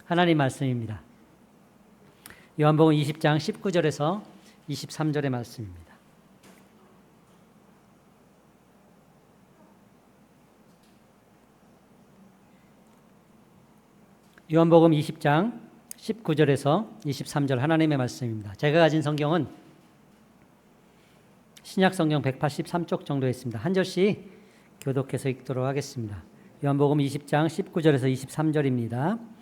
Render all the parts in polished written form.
하나님 말씀입니다. 요한복음 20장 19절에서 23절의 말씀입니다. 요한복음 20장 19절에서 23절 하나님의 말씀입니다. 제가 가진 성경은 신약 성경 183쪽 정도 있습니다. 한 절씩 교독해서 읽도록 하겠습니다. 요한복음 20장 19절에서 23절입니다.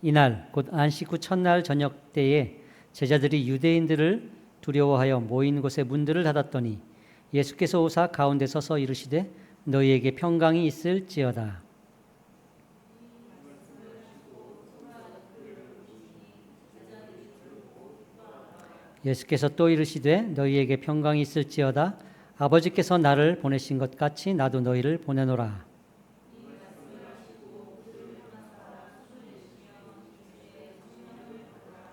이날 곧 안식 후 첫날 저녁 때에 제자들이 유대인들을 두려워하여 모인 곳의 문들을 닫았더니 예수께서 오사 가운데 서서 이르시되 너희에게 평강이 있을지어다. 예수께서 또 이르시되 너희에게 평강이 있을지어다. 아버지께서 나를 보내신 것 같이 나도 너희를 보내노라.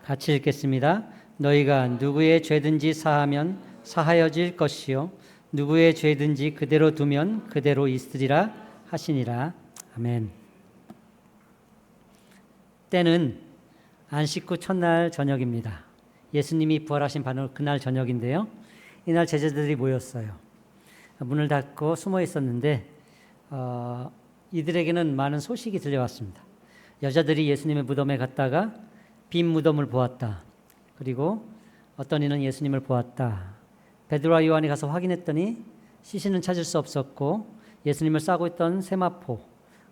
같이 읽겠습니다. 너희가 누구의 죄든지 사하면 사하여질 것이요 누구의 죄든지 그대로 두면 그대로 있으리라 하시니라. 아멘. 때는 안식 후 첫날 저녁입니다. 예수님이 부활하신 바로 그날 저녁인데요. 이날 제자들이 모였어요. 문을 닫고 숨어 있었는데 이들에게는 많은 소식이 들려왔습니다. 여자들이 예수님의 무덤에 갔다가 빈 무덤을 보았다. 그리고 어떤 이는 예수님을 보았다. 베드로와 요한이 가서 확인했더니 시신은 찾을 수 없었고 예수님을 싸고 있던 세마포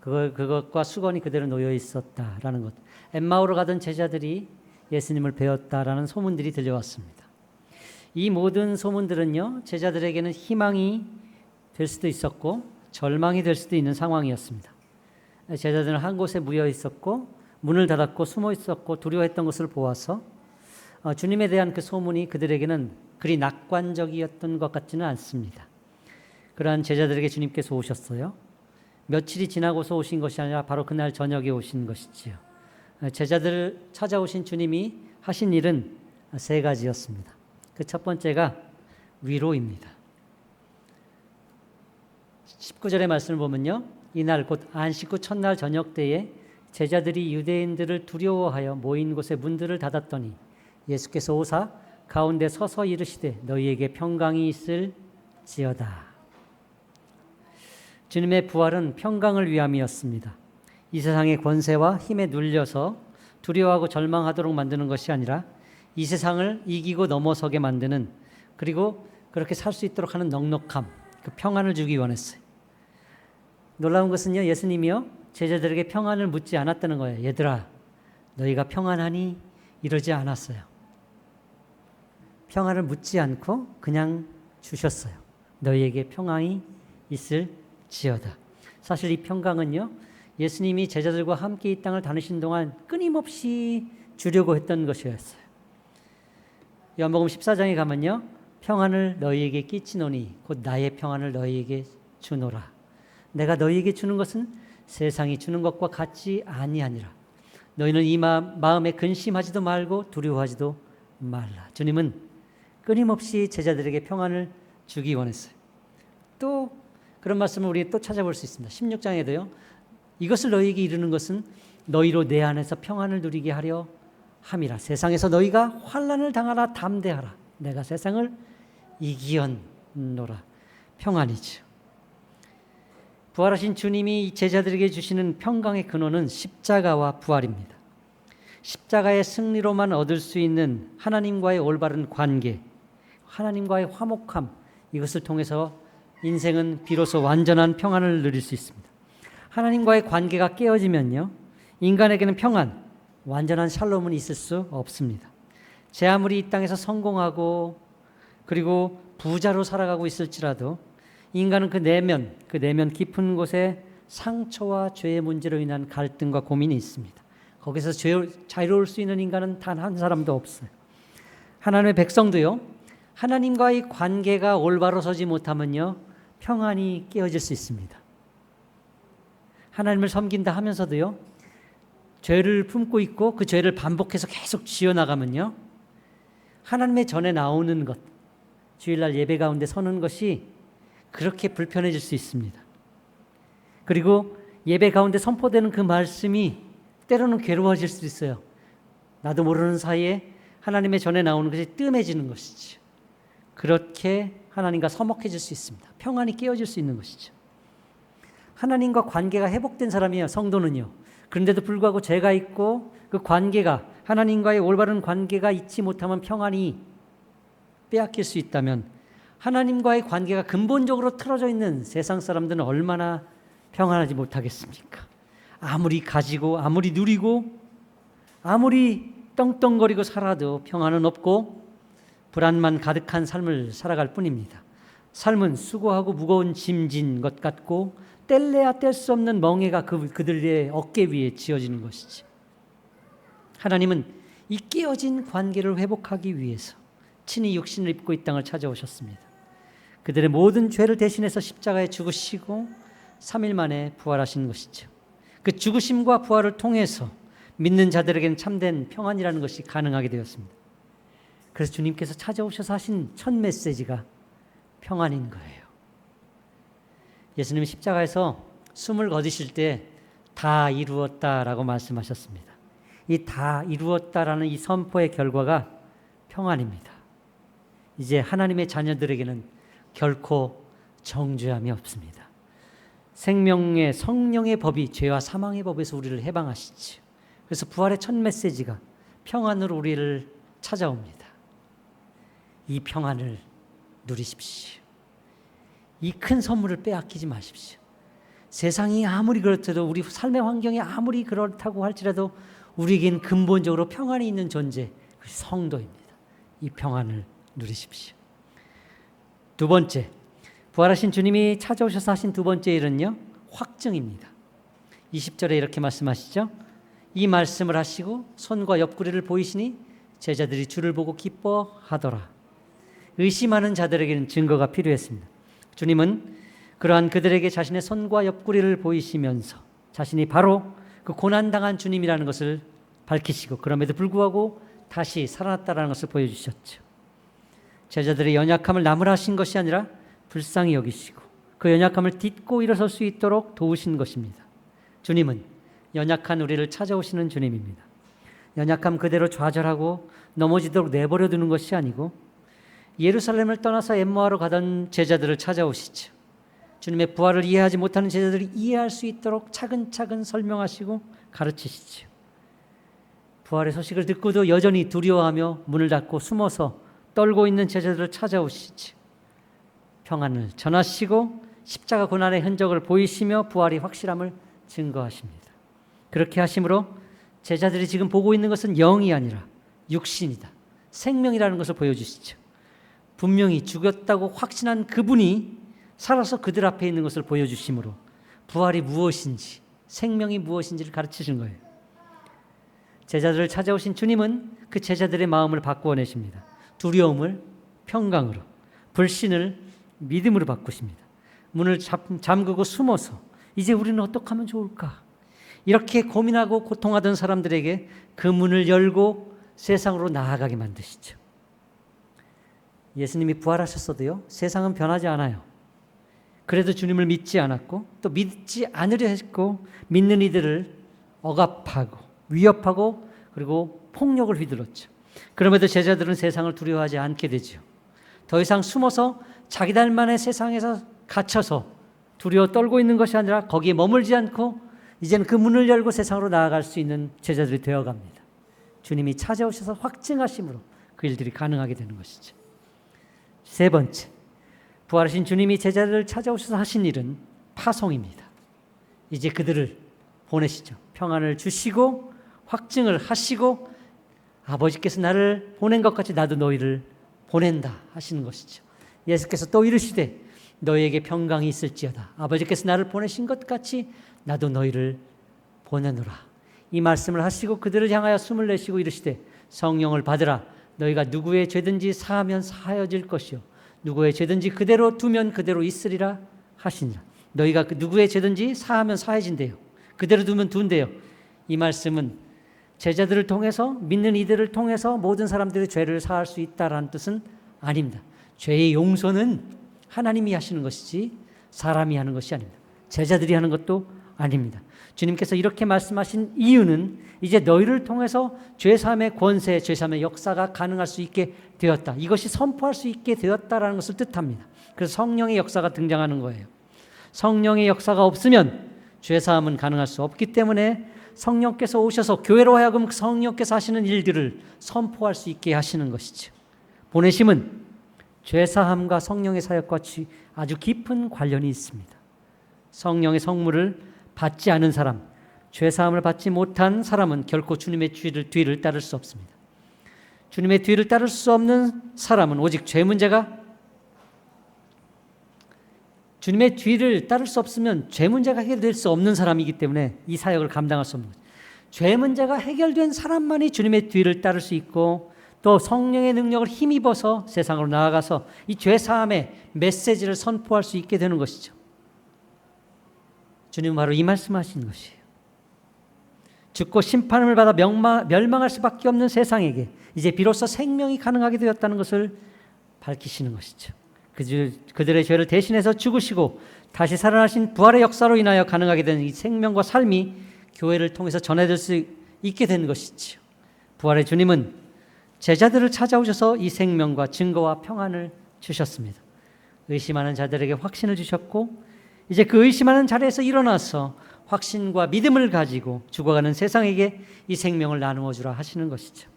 그것과 수건이 그대로 놓여 있었다라는 것. 엠마오로 가던 제자들이 예수님을 배웠다라는 소문들이 들려왔습니다. 이 모든 소문들은요, 제자들에게는 희망이 될 수도 있었고 절망이 될 수도 있는 상황이었습니다. 제자들은 한 곳에 모여 있었고 문을 닫았고 숨어 있었고 두려워했던 것을 보아서 주님에 대한 그 소문이 그들에게는 그리 낙관적이었던 것 같지는 않습니다. 그러한 제자들에게 주님께서 오셨어요. 며칠이 지나고서 오신 것이 아니라 바로 그날 저녁에 오신 것이지요. 제자들을 찾아오신 주님이 하신 일은 세 가지였습니다. 그 첫 번째가 위로입니다. 19절의 말씀을 보면요. 이날 곧 안식 후 첫날 저녁 때에 제자들이 유대인들을 두려워하여 모인 곳의 문들을 닫았더니 예수께서 오사 가운데 서서 이르시되 너희에게 평강이 있을지어다. 주님의 부활은 평강을 위함이었습니다. 이 세상의 권세와 힘에 눌려서 두려워하고 절망하도록 만드는 것이 아니라 이 세상을 이기고 넘어서게 만드는, 그리고 그렇게 살 수 있도록 하는 넉넉함, 그 평안을 주기 원했어요. 놀라운 것은요, 예수님이요 제자들에게 평안을 묻지 않았다는 거예요. 얘들아, 너희가 평안하니? 이러지 않았어요. 평안을 묻지 않고 그냥 주셨어요. 너희에게 평안이 있을지어다. 사실 이 평강은요, 예수님이 제자들과 함께 이 땅을 다니신 동안 끊임없이 주려고 했던 것이었어요. 요한복음 14장에 가면요, 평안을 너희에게 끼치노니 곧 나의 평안을 너희에게 주노라. 내가 너희에게 주는 것은 세상이 주는 것과 같지 아니하니라. 너희는 이 마음에 근심하지도 말고 두려워하지도 말라. 주님은 끊임없이 제자들에게 평안을 주기 원했어요. 또 그런 말씀을 우리 또 찾아볼 수 있습니다. 16장에도요. 이것을 너희에게 이루는 것은 너희로 내 안에서 평안을 누리게 하려 함이라. 세상에서 너희가 환난을 당하라 담대하라. 내가 세상을 이기었노라. 평안이죠. 부활하신 주님이 제자들에게 주시는 평강의 근원은 십자가와 부활입니다. 십자가의 승리로만 얻을 수 있는 하나님과의 올바른 관계, 하나님과의 화목함, 이것을 통해서 인생은 비로소 완전한 평안을 누릴 수 있습니다. 하나님과의 관계가 깨어지면요, 인간에게는 평안, 완전한 샬롬은 있을 수 없습니다. 제 아무리 이 땅에서 성공하고 그리고 부자로 살아가고 있을지라도 인간은 그 내면 깊은 곳에 상처와 죄의 문제로 인한 갈등과 고민이 있습니다. 거기서 자유로울 수 있는 인간은 단 한 사람도 없어요. 하나님의 백성도요, 하나님과의 관계가 올바로 서지 못하면요, 평안이 깨어질 수 있습니다. 하나님을 섬긴다 하면서도요, 죄를 품고 있고 그 죄를 반복해서 계속 지어나가면요, 하나님의 전에 나오는 것, 주일날 예배 가운데 서는 것이 그렇게 불편해질 수 있습니다. 그리고 예배 가운데 선포되는 그 말씀이 때로는 괴로워질 수도 있어요. 나도 모르는 사이에 하나님의 전에 나오는 것이 뜸해지는 것이죠. 그렇게 하나님과 서먹해질 수 있습니다. 평안이 깨어질 수 있는 것이죠. 하나님과 관계가 회복된 사람이에요. 성도는요. 그런데도 불구하고 죄가 있고 그 관계가 하나님과의 올바른 관계가 있지 못하면 평안이 빼앗길 수 있다면 하나님과의 관계가 근본적으로 틀어져 있는 세상 사람들은 얼마나 평안하지 못하겠습니까? 아무리 가지고 아무리 누리고 아무리 떵떵거리고 살아도 평안은 없고 불안만 가득한 삶을 살아갈 뿐입니다. 삶은 수고하고 무거운 짐진 것 같고 뗄래야 뗄 수 없는 멍에가 그들의 어깨 위에 지어지는 것이지. 하나님은 이 깨어진 관계를 회복하기 위해서 친히 육신을 입고 이 땅을 찾아오셨습니다. 그들의 모든 죄를 대신해서 십자가에 죽으시고 3일 만에 부활하신 것이죠. 그 죽으심과 부활을 통해서 믿는 자들에게는 참된 평안이라는 것이 가능하게 되었습니다. 그래서 주님께서 찾아오셔서 하신 첫 메시지가 평안인 거예요. 예수님이 십자가에서 숨을 거두실 때 다 이루었다라고 말씀하셨습니다. 이 다 이루었다라는 이 선포의 결과가 평안입니다. 이제 하나님의 자녀들에게는 결코 정죄함이 없습니다. 생명의 성령의 법이 죄와 사망의 법에서 우리를 해방하시죠. 그래서 부활의 첫 메시지가 평안으로 우리를 찾아옵니다. 이 평안을 누리십시오. 이 큰 선물을 빼앗기지 마십시오. 세상이 아무리 그렇다도 우리 삶의 환경이 아무리 그렇다고 할지라도 우리에겐 근본적으로 평안이 있는 존재, 그 성도입니다. 이 평안을 누리십시오. 두 번째, 부활하신 주님이 찾아오셔서 하신 두 번째 일은요, 확증입니다. 20절에 이렇게 말씀하시죠. 이 말씀을 하시고 손과 옆구리를 보이시니 제자들이 주를 보고 기뻐하더라. 의심하는 자들에게는 증거가 필요했습니다. 주님은 그러한 그들에게 자신의 손과 옆구리를 보이시면서 자신이 바로 그 고난당한 주님이라는 것을 밝히시고 그럼에도 불구하고 다시 살아났다는 것을 보여주셨죠. 제자들의 연약함을 나무라신 것이 아니라 불쌍히 여기시고 그 연약함을 딛고 일어설 수 있도록 도우신 것입니다. 주님은 연약한 우리를 찾아오시는 주님입니다. 연약함 그대로 좌절하고 넘어지도록 내버려 두는 것이 아니고 예루살렘을 떠나서 엠마오로 가던 제자들을 찾아오시죠. 주님의 부활을 이해하지 못하는 제자들이 이해할 수 있도록 차근차근 설명하시고 가르치시죠. 부활의 소식을 듣고도 여전히 두려워하며 문을 닫고 숨어서 떨고 있는 제자들을 찾아오시죠. 평안을 전하시고 십자가 고난의 흔적을 보이시며 부활이 확실함을 증거하십니다. 그렇게 하심으로 제자들이 지금 보고 있는 것은 영이 아니라 육신이다, 생명이라는 것을 보여주시죠. 분명히 죽였다고 확신한 그분이 살아서 그들 앞에 있는 것을 보여주심으로 부활이 무엇인지, 생명이 무엇인지를 가르치신 거예요. 제자들을 찾아오신 주님은 그 제자들의 마음을 바꾸어내십니다. 두려움을 평강으로, 불신을 믿음으로 바꾸십니다. 문을 잠그고 숨어서 이제 우리는 어떻게 하면 좋을까? 이렇게 고민하고 고통하던 사람들에게 그 문을 열고 세상으로 나아가게 만드시죠. 예수님이 부활하셨어도요, 세상은 변하지 않아요. 그래도 주님을 믿지 않았고 또 믿지 않으려 했고 믿는 이들을 억압하고 위협하고 그리고 폭력을 휘둘렀죠. 그럼에도 제자들은 세상을 두려워하지 않게 되죠. 더 이상 숨어서 자기들만의 세상에서 갇혀서 두려워 떨고 있는 것이 아니라 거기에 머물지 않고 이제는 그 문을 열고 세상으로 나아갈 수 있는 제자들이 되어갑니다. 주님이 찾아오셔서 확증하심으로 그 일들이 가능하게 되는 것이죠. 세 번째, 부활하신 주님이 제자들을 찾아오셔서 하신 일은 파송입니다. 이제 그들을 보내시죠. 평안을 주시고 확증을 하시고 아버지께서 나를 보낸 것 같이 나도 너희를 보낸다 하시는 것이죠. 예수께서 또 이르시되 너희에게 평강이 있을지어다. 아버지께서 나를 보내신 것 같이 나도 너희를 보내노라. 이 말씀을 하시고 그들을 향하여 숨을 내쉬고 이르시되 성령을 받으라. 너희가 누구의 죄든지 사하면 사하여질 것이요 누구의 죄든지 그대로 두면 그대로 있으리라 하시니라. 너희가 그 누구의 죄든지 사하면 사해진대요. 그대로 두면 둔대요. 이 말씀은 제자들을 통해서 믿는 이들을 통해서 모든 사람들의 죄를 사할 수 있다라는 뜻은 아닙니다. 죄의 용서는 하나님이 하시는 것이지 사람이 하는 것이 아닙니다. 제자들이 하는 것도 아닙니다. 주님께서 이렇게 말씀하신 이유는 이제 너희를 통해서 죄사함의 권세, 죄사함의 역사가 가능할 수 있게 되었다. 이것이 선포할 수 있게 되었다라는 것을 뜻합니다. 그래서 성령의 역사가 등장하는 거예요. 성령의 역사가 없으면 죄사함은 가능할 수 없기 때문에 성령께서 오셔서 교회로 하여금 성령께서 하시는 일들을 선포할 수 있게 하시는 것이죠. 보내심은 죄사함과 성령의 사역과 아주 깊은 관련이 있습니다. 성령의 성물을 받지 않은 사람, 죄사함을 받지 못한 사람은 결코 주님의 뒤를 따를 수 없습니다. 주님의 뒤를 따를 수 없는 사람은 오직 주님의 뒤를 따를 수 없으면 죄 문제가 해결될 수 없는 사람이기 때문에 이 사역을 감당할 수 없는 거죠. 죄 문제가 해결된 사람만이 주님의 뒤를 따를 수 있고 또 성령의 능력을 힘입어서 세상으로 나아가서 이 죄사함의 메시지를 선포할 수 있게 되는 것이죠. 주님은 바로 이 말씀하신 것이에요. 죽고 심판을 받아 멸망할 수밖에 없는 세상에게 이제 비로소 생명이 가능하게 되었다는 것을 밝히시는 것이죠. 그들의 죄를 대신해서 죽으시고 다시 살아나신 부활의 역사로 인하여 가능하게 된 이 생명과 삶이 교회를 통해서 전해질 수 있게 된 것이지요. 부활의 주님은 제자들을 찾아오셔서 이 생명과 증거와 평안을 주셨습니다. 의심하는 자들에게 확신을 주셨고 이제 그 의심하는 자리에서 일어나서 확신과 믿음을 가지고 죽어가는 세상에게 이 생명을 나누어 주라 하시는 것이죠.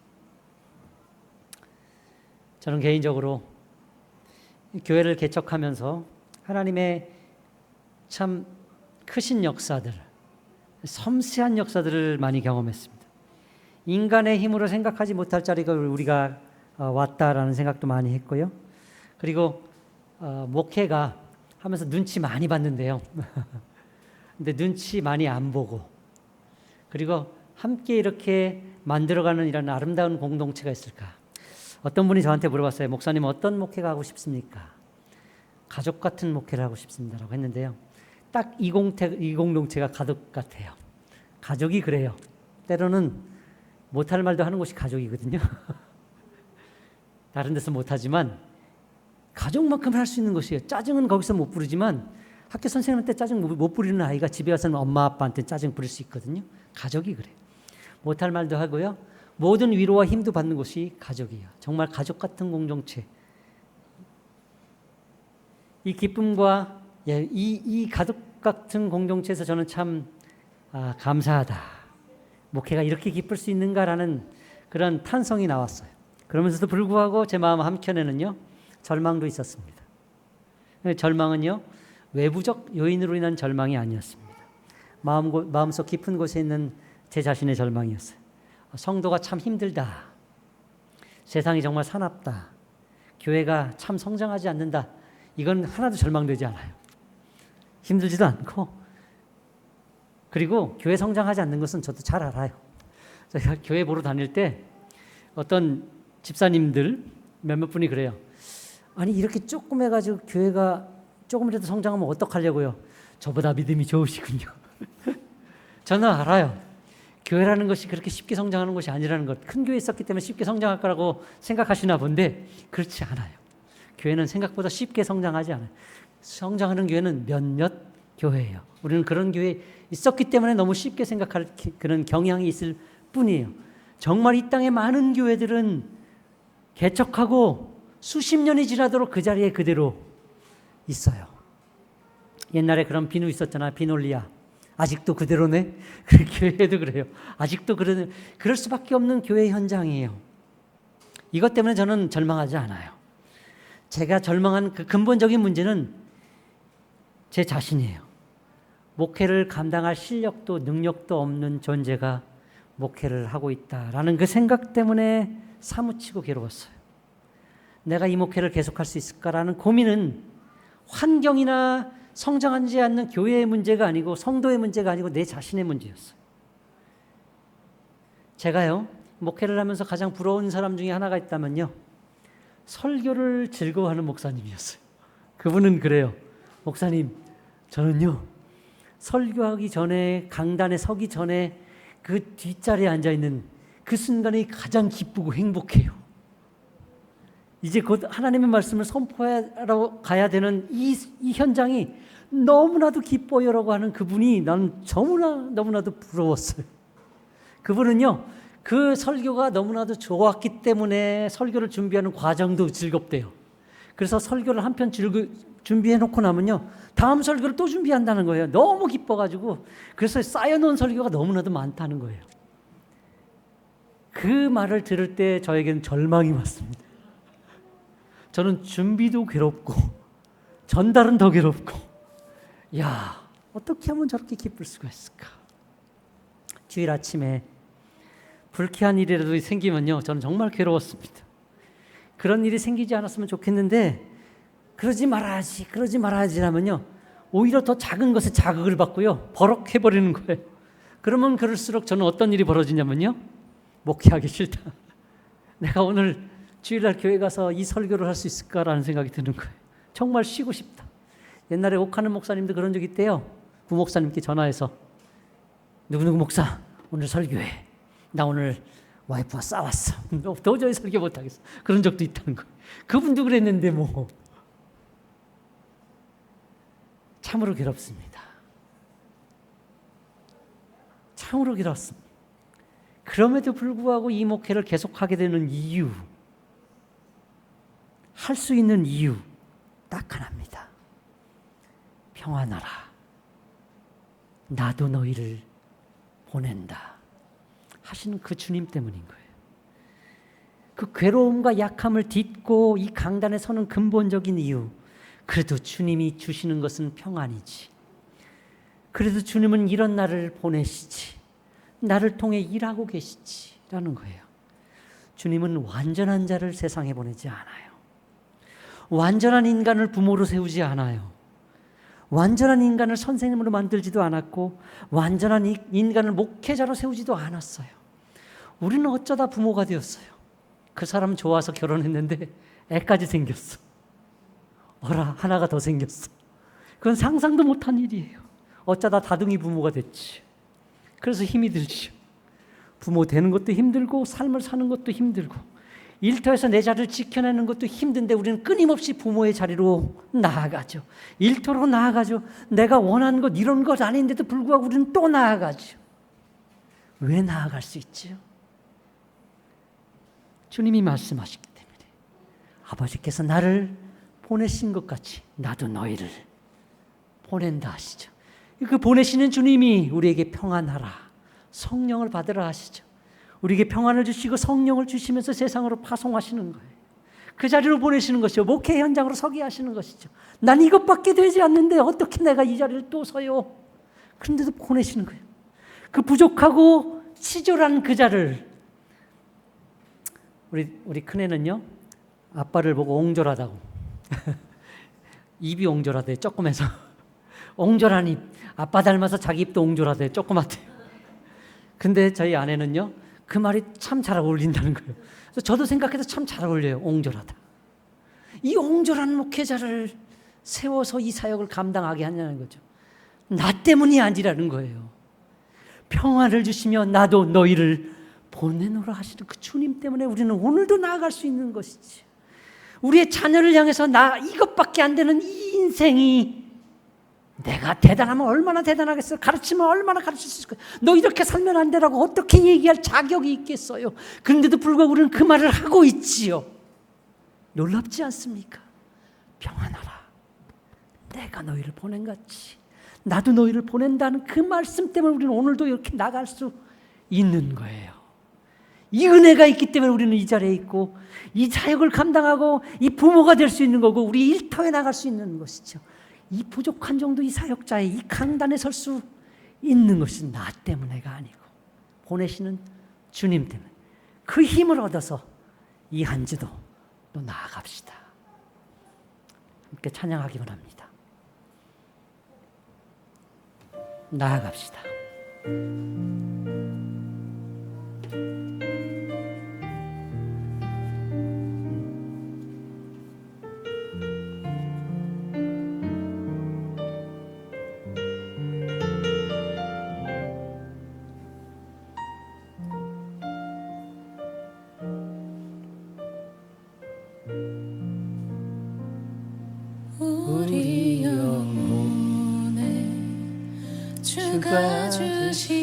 저는 개인적으로 교회를 개척하면서 하나님의 참 크신 역사들, 섬세한 역사들을 많이 경험했습니다. 인간의 힘으로 생각하지 못할 자리가 우리가 왔다라는 생각도 많이 했고요. 그리고 목회가 하면서 눈치 많이 봤는데요. 근데 눈치 많이 안 보고 그리고 함께 이렇게 만들어가는 이런 아름다운 공동체가 있을까? 어떤 분이 저한테 물어봤어요. 목사님 어떤 목회가 하고 싶습니까? 가족 같은 목회를 하고 싶습니다라고 했는데요. 딱 이 공동체가 가족 같아요. 가족이 그래요. 때로는 못할 말도 하는 곳이 가족이거든요. 다른 데서 못하지만 가족만큼 할 수 있는 것이에요. 짜증은 거기서 못 부르지만 학교 선생님한테 짜증 못 부리는 아이가 집에 와서는 엄마 아빠한테 짜증 부릴 수 있거든요. 가족이 그래요. 못할 말도 하고요. 모든 위로와 힘도 받는 곳이 가족이에요. 정말 가족 같은 공동체. 이 기쁨과 이 가족 같은 공동체에서 저는 참 감사하다. 목회가 이렇게 기쁠 수 있는가라는 그런 탄성이 나왔어요. 그러면서도 불구하고 제 마음 한켠에는요. 절망도 있었습니다. 절망은요. 외부적 요인으로 인한 절망이 아니었습니다. 마음속 깊은 곳에 있는 제 자신의 절망이었어요. 성도가 참 힘들다. 세상이 정말 사납다. 교회가 참 성장하지 않는다. 이건 하나도 절망되지 않아요. 힘들지도 않고 그리고 교회 성장하지 않는 것은 저도 잘 알아요. 제가 교회 보러 다닐 때 어떤 집사님들 몇몇 분이 그래요. 아니 이렇게 조금 해가지고 교회가 조금이라도 성장하면 어떡하려고요. 저보다 믿음이 좋으시군요. 저는 알아요. 교회라는 것이 그렇게 쉽게 성장하는 것이 아니라는 것. 큰 교회에 있었기 때문에 쉽게 성장할 거라고 생각하시나 본데 그렇지 않아요. 교회는 생각보다 쉽게 성장하지 않아요. 성장하는 교회는 몇몇 교회예요. 우리는 그런 교회에 있었기 때문에 너무 쉽게 생각할 그런 경향이 있을 뿐이에요. 정말 이 땅의 많은 교회들은 개척하고 수십 년이 지나도록 그 자리에 그대로 있어요. 옛날에 그런 비누 있었잖아. 비놀리아. 아직도 그대로네. 교회도 그래요. 아직도 그럴 수밖에 없는 교회 현장이에요. 이것 때문에 저는 절망하지 않아요. 제가 절망한 그 근본적인 문제는 제 자신이에요. 목회를 감당할 실력도 능력도 없는 존재가 목회를 하고 있다라는 그 생각 때문에 사무치고 괴로웠어요. 내가 이 목회를 계속할 수 있을까라는 고민은 환경이나 성장하지 않는 교회의 문제가 아니고 성도의 문제가 아니고 내 자신의 문제였어요. 제가요 목회를 하면서 가장 부러운 사람 중에 하나가 있다면요 설교를 즐거워하는 목사님이었어요. 그분은 그래요. 목사님 저는요 설교하기 전에 강단에 서기 전에 그 뒷자리에 앉아있는 그 순간이 가장 기쁘고 행복해요. 이제 곧 하나님의 말씀을 선포하러 가야 되는 이 현장이 너무나도 기뻐요라고 하는 그분이 나는 너무나도 부러웠어요. 그분은요, 그 설교가 너무나도 좋았기 때문에 설교를 준비하는 과정도 즐겁대요. 그래서 설교를 한 편 준비해 놓고 나면요, 다음 설교를 또 준비한다는 거예요. 너무 기뻐가지고. 그래서 쌓여놓은 설교가 너무나도 많다는 거예요. 그 말을 들을 때 저에게는 절망이 왔습니다. 저는 준비도 괴롭고 전달은 더 괴롭고, 야, 어떻게 하면 저렇게 기쁠 수가 있을까? 주일 아침에 불쾌한 일이라도 생기면요, 저는 정말 괴로웠습니다. 그런 일이 생기지 않았으면 좋겠는데, 그러지 말아야지 하면요, 오히려 더 작은 것에 자극을 받고요, 버럭해버리는 거예요. 그러면 그럴수록 저는 어떤 일이 벌어지냐면요, 목회하기 싫다. 내가 오늘 주일날 교회 가서 이 설교를 할 수 있을까라는 생각이 드는 거예요. 정말 쉬고 싶다. 옛날에 옥하는 목사님도 그런 적 있대요. 부목사님께 전화해서, 누구누구 목사 오늘 설교해. 나 오늘 와이프와 싸웠어. 도저히 설교 못하겠어. 그런 적도 있다는 거예요. 그분도 그랬는데 뭐. 참으로 괴롭습니다. 참으로 괴롭습니다. 그럼에도 불구하고 이 목회를 계속하게 되는 이유, 할 수 있는 이유 딱 하나입니다. 평안하라. 나도 너희를 보낸다 하시는 그 주님 때문인 거예요. 그 괴로움과 약함을 딛고 이 강단에 서는 근본적인 이유, 그래도 주님이 주시는 것은 평안이지. 그래도 주님은 이런 나를 보내시지. 나를 통해 일하고 계시지 라는 거예요. 주님은 완전한 자를 세상에 보내지 않아요. 완전한 인간을 부모로 세우지 않아요. 완전한 인간을 선생님으로 만들지도 않았고, 완전한 인간을 목회자로 세우지도 않았어요. 우리는 어쩌다 부모가 되었어요. 그 사람 좋아서 결혼했는데 애까지 생겼어. 어라, 하나가 더 생겼어. 그건 상상도 못한 일이에요. 어쩌다 다둥이 부모가 됐지. 그래서 힘이 들죠. 부모 되는 것도 힘들고, 삶을 사는 것도 힘들고, 일터에서 내 자리를 지켜내는 것도 힘든데 우리는 끊임없이 부모의 자리로 나아가죠. 일터로 나아가죠. 내가 원하는 것, 이런 것 아닌데도 불구하고 우리는 또 나아가죠. 왜 나아갈 수 있죠? 주님이 말씀하시기 때문에. 아버지께서 나를 보내신 것 같이 나도 너희를 보낸다 하시죠. 그 보내시는 주님이 우리에게 평안하라, 성령을 받으라 하시죠. 우리에게 평안을 주시고 성령을 주시면서 세상으로 파송하시는 거예요. 그 자리로 보내시는 것이요, 목회 현장으로 서게 하시는 것이죠. 난 이것밖에 되지 않는데 어떻게 내가 이 자리를 또 서요? 그런데도 보내시는 거예요. 그 부족하고 치졸한 그 자를, 우리 큰애는요, 아빠를 보고 옹졸하다고 입이 옹졸하대, 조그매서. 옹졸한 입, 아빠 닮아서 자기 입도 옹졸하대, 조그맣대. 근데 저희 아내는요, 그 말이 참 잘 어울린다는 거예요. 그래서 저도 생각해도 참 잘 어울려요. 옹졸하다. 이 옹졸한 목회자를 세워서 이 사역을 감당하게 하냐는 거죠. 나 때문이 아니라는 거예요. 평안을 주시며 나도 너희를 보내노라 하시는 그 주님 때문에 우리는 오늘도 나아갈 수 있는 것이지. 우리의 자녀를 향해서 나 이것밖에 안 되는 이 인생이, 내가 대단하면 얼마나 대단하겠어요. 가르치면 얼마나 가르칠 수 있을까요? 너 이렇게 살면 안 되라고 어떻게 얘기할 자격이 있겠어요. 그런데도 불구하고 우리는 그 말을 하고 있지요. 놀랍지 않습니까? 평안하라. 내가 너희를 보낸 같이 나도 너희를 보낸다는 그 말씀 때문에 우리는 오늘도 이렇게 나갈 수 있는 거예요. 이 은혜가 있기 때문에 우리는 이 자리에 있고, 이 사역을 감당하고 이 부모가 될 수 있는 거고, 우리 일터에 나갈 수 있는 것이죠. 이 부족한 정도 이 사역자의 이 강단에 설 수 있는 것은 나 때문에가 아니고 보내시는 주님 때문에. 그 힘을 얻어서 이 한 주도 또 나아갑시다. 함께 찬양하기 원합니다. 나아갑시다. 우리 영혼 닦아주시고